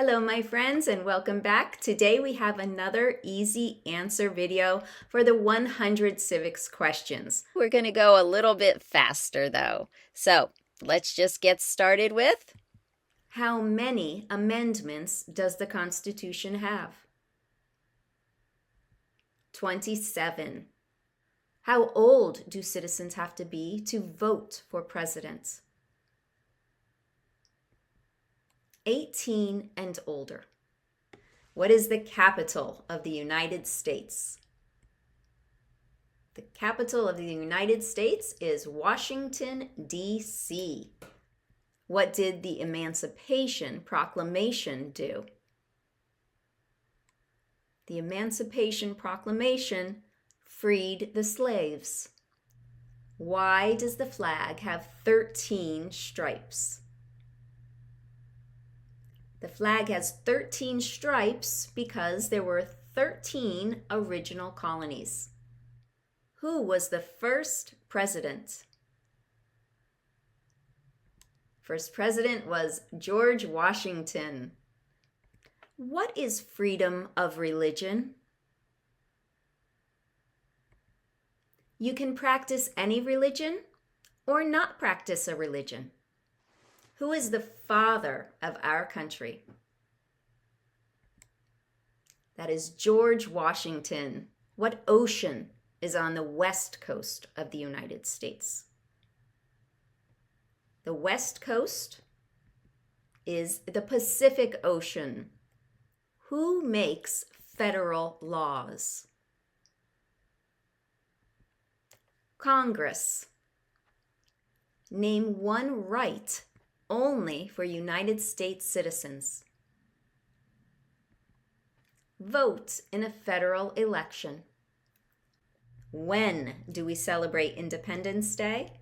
Hello, my friends, and welcome back. Today we have another easy answer video for the 100 civics questions. We're going to go a little bit faster, though. So let's just get started with, how many amendments does the Constitution have? 27. How old do citizens have to be to vote for president? 18 and older. What is the capital of the United States? The capital of the United States is Washington, D.C. What did the Emancipation Proclamation do? The Emancipation Proclamation freed the slaves. Why does the flag have 13 stripes? The flag has 13 stripes because there were 13 original colonies. Who was the first president? First president was George Washington. What is freedom of religion? You can practice any religion or not practice a religion. Who is the father of our country? That is George Washington. What ocean is on the west coast of the United States? The west coast is the Pacific Ocean. Who makes federal laws? Congress. Name one right only for United States citizens. Vote in a federal election. When do we celebrate Independence Day?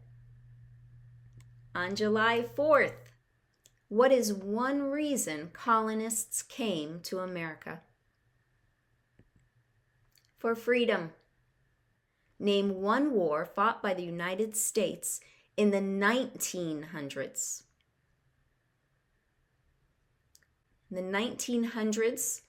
On July 4th. What is one reason colonists came to America? For freedom. Name one war fought by the United States in the 1900s. In the 1900s,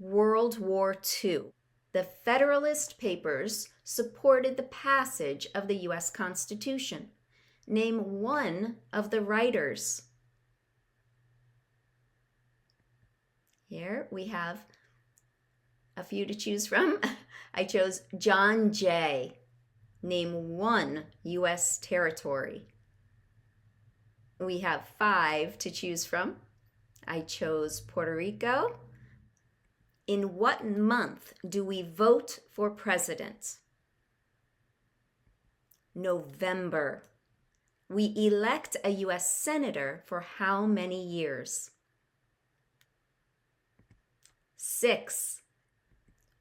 World War II. The Federalist Papers supported the passage of the US Constitution. Name one of the writers. Here we have a few to choose from. I chose John Jay. Name one US territory. We have 5 to choose from. I chose Puerto Rico. In what month do we vote for president? November. We elect a U.S. senator for how many years? 6.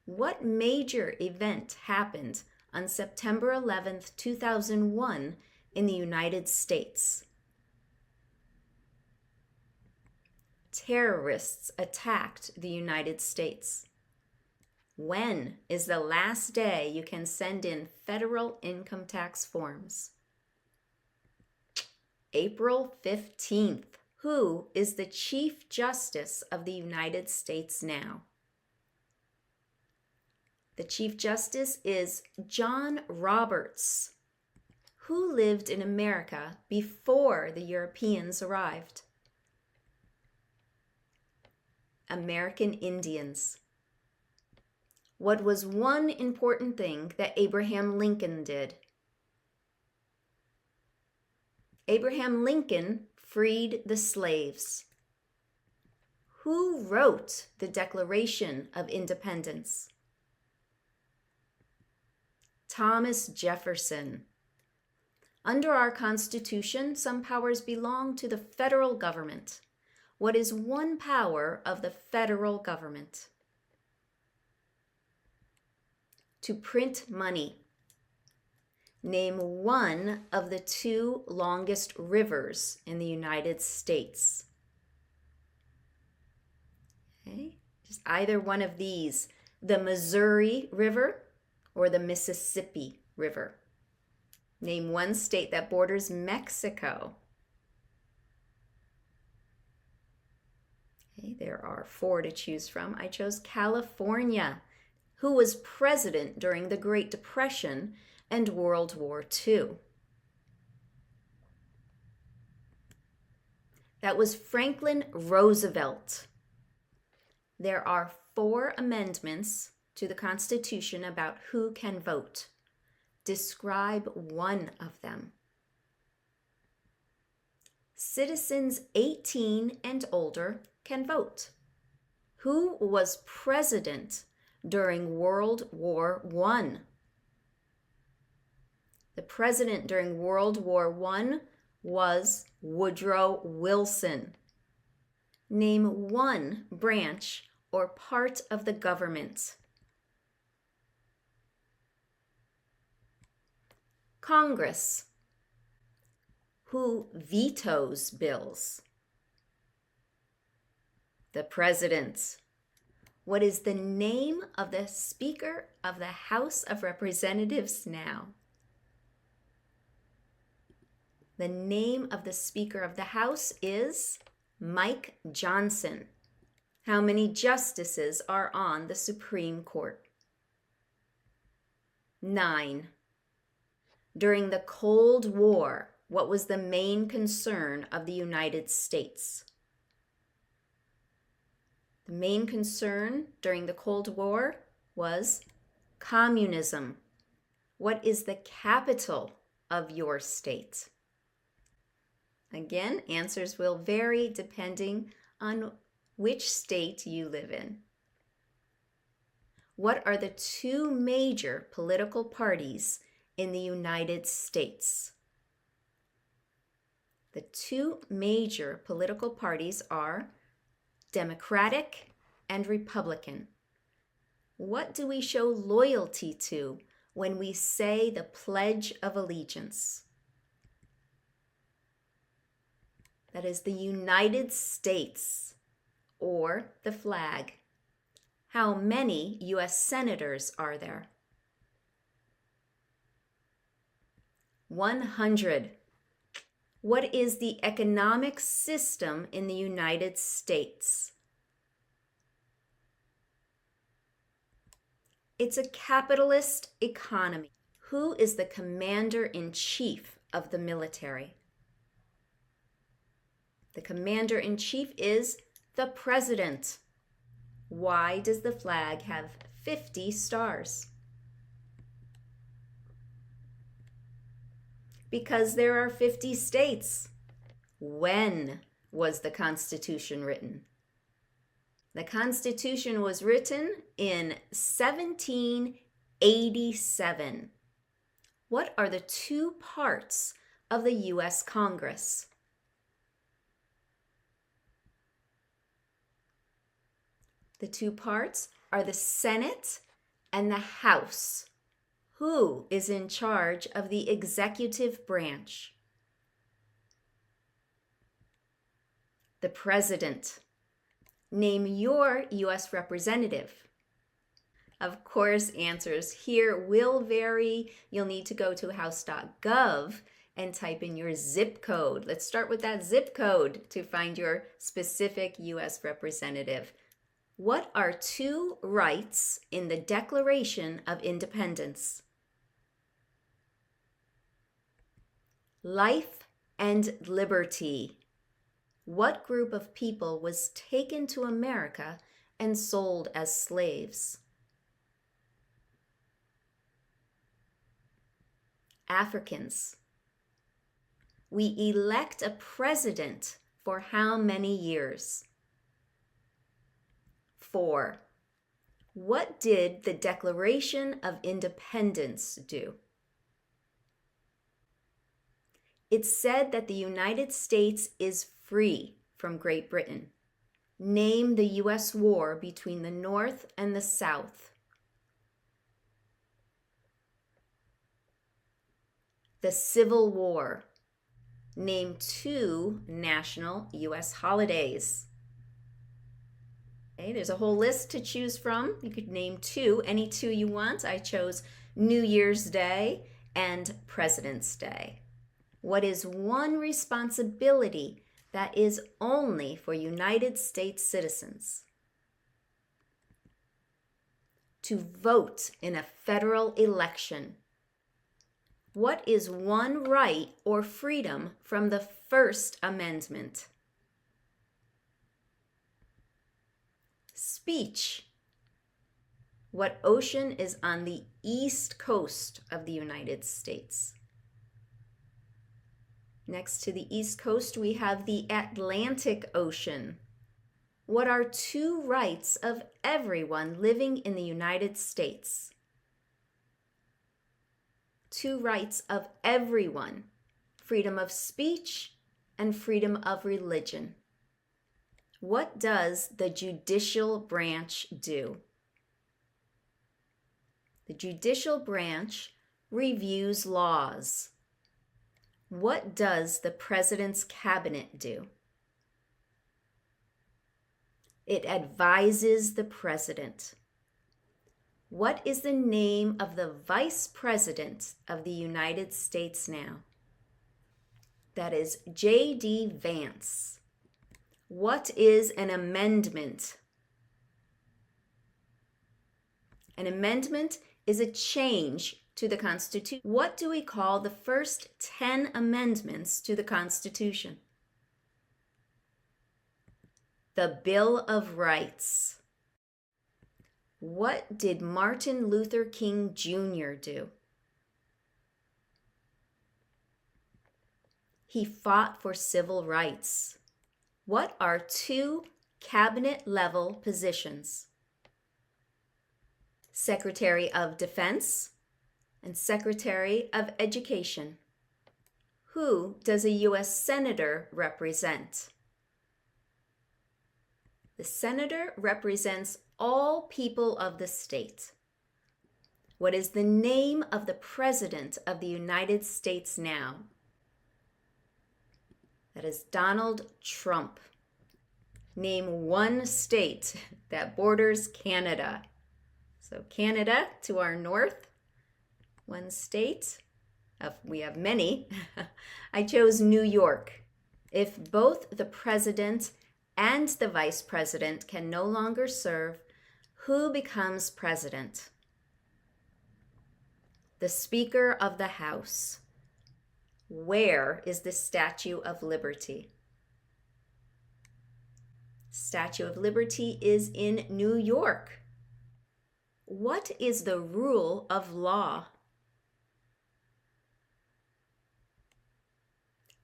What major event happened on September 11th, 2001 in the United States? Terrorists attacked the United States. When is the last day you can send in federal income tax forms? April 15th. Who is the Chief Justice of the United States now? The Chief Justice is John Roberts. Who lived in America before the Europeans arrived? American Indians. What was one important thing that Abraham Lincoln did? Abraham Lincoln freed the slaves. Who wrote the Declaration of Independence? Thomas Jefferson. Under our Constitution, some powers belong to the federal government. What is one power of the federal government? To print money. Name one of the 2 longest rivers in the United States. Okay, just either one of these, the Missouri River or the Mississippi River. Name one state that borders Mexico. Okay, there are 4 to choose from. I chose California. Who was president during the Great Depression and World War II? That was Franklin Roosevelt. There are 4 amendments to the Constitution about who can vote. Describe one of them. Citizens 18 and older can vote. Who was president during World War I? The president during World War I was Woodrow Wilson. Name one branch or part of the government. Congress. Who vetoes bills? The president. What is the name of the Speaker of the House of Representatives now? The name of the Speaker of the House is Mike Johnson. How many justices are on the Supreme Court? 9. During the Cold War, what was the main concern of the United States? The main concern during the Cold War was communism. What is the capital of your state? Again, answers will vary depending on which state you live in. What are the 2 major political parties in the United States? The 2 major political parties are Democratic and Republican. What do we show loyalty to when we say the Pledge of Allegiance? That is the United States, or the flag. How many US senators are there? 100. What is the economic system in the United States? It's a capitalist economy. Who is the commander-in-chief of the military? The commander-in-chief is the president. Why does the flag have 50 stars? Because there are 50 states. When was the Constitution written? The Constitution was written in 1787. What are the 2 parts of the U.S. Congress? The 2 parts are the Senate and the House. Who is in charge of the executive branch? The president. Name your U.S. representative. Of course, answers here will vary. You'll need to go to house.gov and type in your zip code. Let's start with that zip code to find your specific U.S. representative. What are 2 rights in the Declaration of Independence? Life and liberty. What group of people was taken to America and sold as slaves? Africans. We elect a president for how many years? 4. What did the Declaration of Independence do? It said that the United States is free from Great Britain. Name the U.S. war between the North and the South. The Civil War. Name 2 national U.S. holidays. Okay, there's a whole list to choose from. You could name 2, any 2 you want. I chose New Year's Day and President's Day. What is one responsibility that is only for United States citizens to vote in a federal election? What is one right or freedom from the First Amendment? Speech. What ocean is on the east coast of the United States? Next to the east coast, we have the Atlantic Ocean. What are two rights of everyone living in the United States? Two rights of everyone: freedom of speech and freedom of religion. What does the judicial branch do? The judicial branch reviews laws. What does the president's cabinet do? It advises the president. What is the name of the vice president of the United States now? That is J.D. Vance. What is an amendment? An amendment is a change to the Constitution. What do we call the first 10 amendments to the Constitution? The Bill of Rights. What did Martin Luther King Jr. do? He fought for civil rights. What are two cabinet-level positions? Secretary of Defense and Secretary of Education. Who does a U.S. Senator represent? The Senator represents all people of the state. What is the name of the President of the United States now? That is Donald Trump. Name one state that borders Canada. So Canada to our north, one state. We have many. I chose New York. If both the president and the vice president can no longer serve, who becomes president? The Speaker of the House. Where is the Statue of Liberty? Statue of Liberty is in New York. What is the rule of law?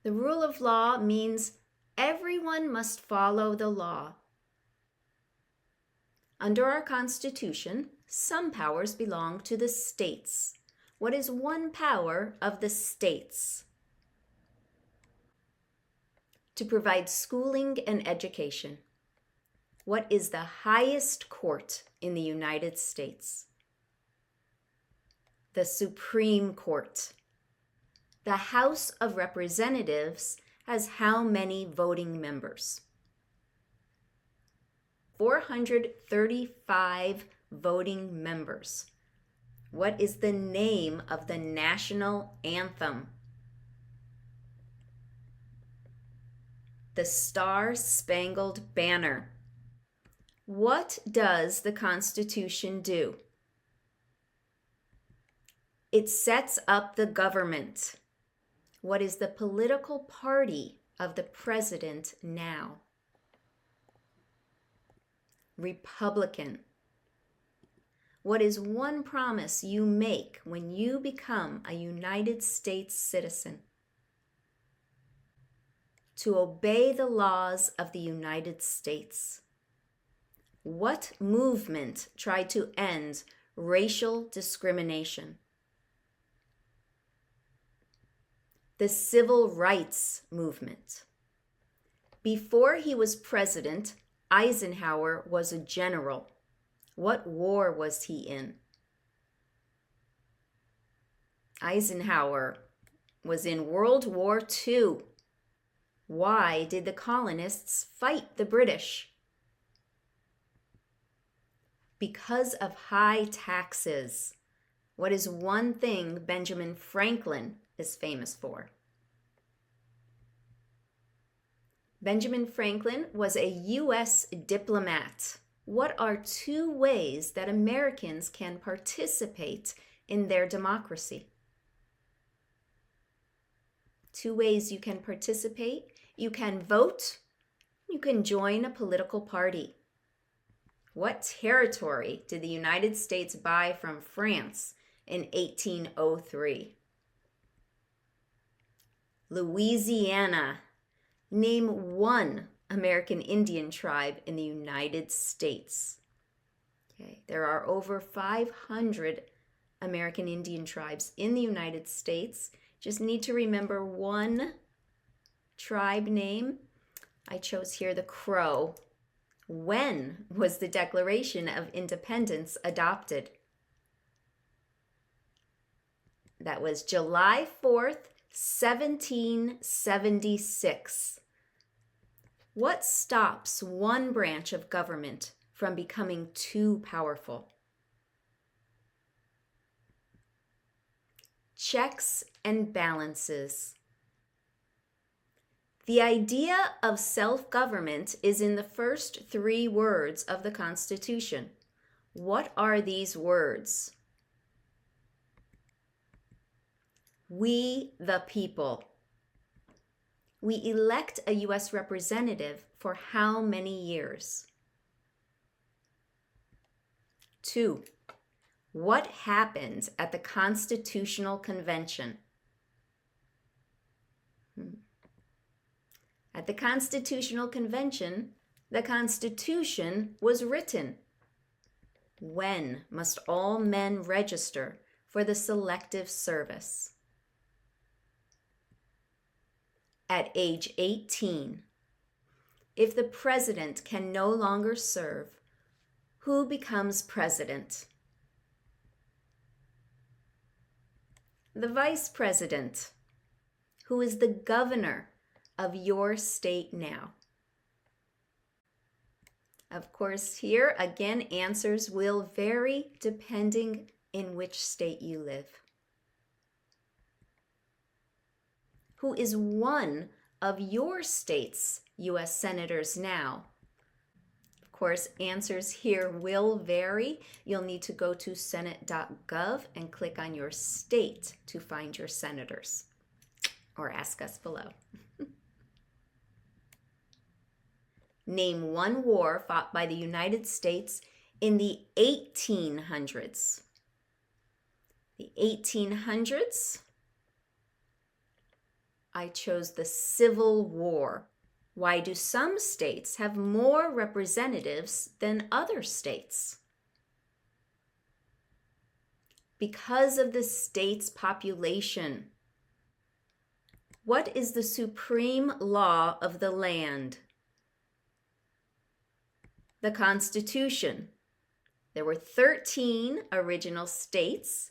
The rule of law means everyone must follow the law. Under our Constitution, some powers belong to the states. What is one power of the states? To provide schooling and education. What is the highest court in the United States? The Supreme Court. The House of Representatives has how many voting members? 435 voting members. What is the name of the national anthem? The Star-Spangled Banner. What does the Constitution do? It sets up the government. What is the political party of the president now? Republican. What is one promise you make when you become a United States citizen? To obey the laws of the United States. What movement tried to end racial discrimination? The Civil Rights Movement. Before he was president, Eisenhower was a general. What war was he in? Eisenhower was in World War II. Why did the colonists fight the British? Because of high taxes. What is one thing Benjamin Franklin is famous for? Benjamin Franklin was a U.S. diplomat. What are 2 ways that Americans can participate in their democracy? 2 ways you can participate. You can vote. You can join a political party. What territory did the United States buy from France in 1803? Louisiana. Name 1 American Indian tribe in the United States. Okay, there are over 500 American Indian tribes in the United States. Just need to remember 1 tribe name. I chose here the Crow. When was the Declaration of Independence adopted? That was July 4th, 1776. What stops one branch of government from becoming too powerful? Checks and balances. The idea of self-government is in the first 3 words of the Constitution. What are these words? We the people. We elect a U.S. representative for how many years? 2. What happened at the Constitutional Convention? At the Constitutional Convention, the Constitution was written. When must all men register for the selective service? At age 18. If the president can no longer serve, who becomes president? The vice president, who is the governor of your state now. Of course, here again, answers will vary depending in which state you live. Who is one of your state's U.S. senators now? Of course, answers here will vary. You'll need to go to senate.gov and click on your state to find your senators, or ask us below. Name 1 war fought by the United States in the 1800s. The 1800s, I chose the Civil War. Why do some states have more representatives than other states? Because of the state's population. What is the supreme law of the land? The Constitution. There were 13 original states.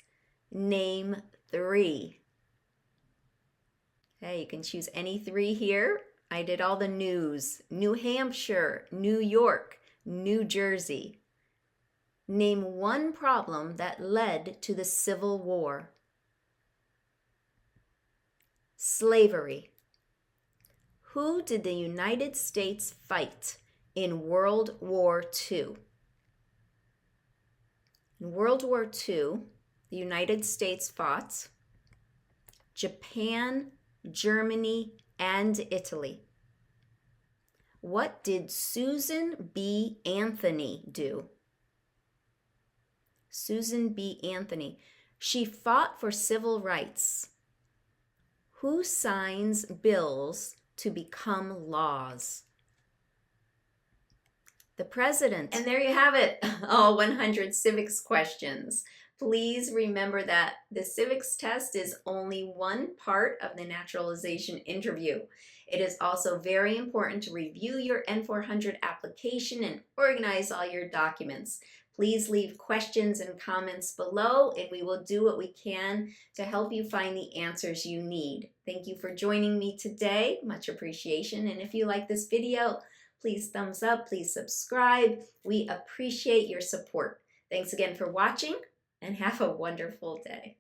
Name 3. Okay, you can choose any 3 here. I did all the news. New Hampshire, New York, New Jersey. Name 1 problem that led to the Civil War. Slavery. Who did the United States fight in World War II? In World War II, the United States fought Japan, Germany, and Italy. What did Susan B. Anthony do? Susan B. Anthony. She fought for civil rights. Who signs bills to become laws? The president. And there you have it, all 100 civics questions. Please remember that the civics test is only one part of the naturalization interview. It is also very important to review your N400 application and organize all your documents. Please leave questions and comments below, and we will do what we can to help you find the answers you need. Thank you for joining me today. Much appreciation. And if you like this video, please thumbs up, please subscribe. We appreciate your support. Thanks again for watching, and have a wonderful day.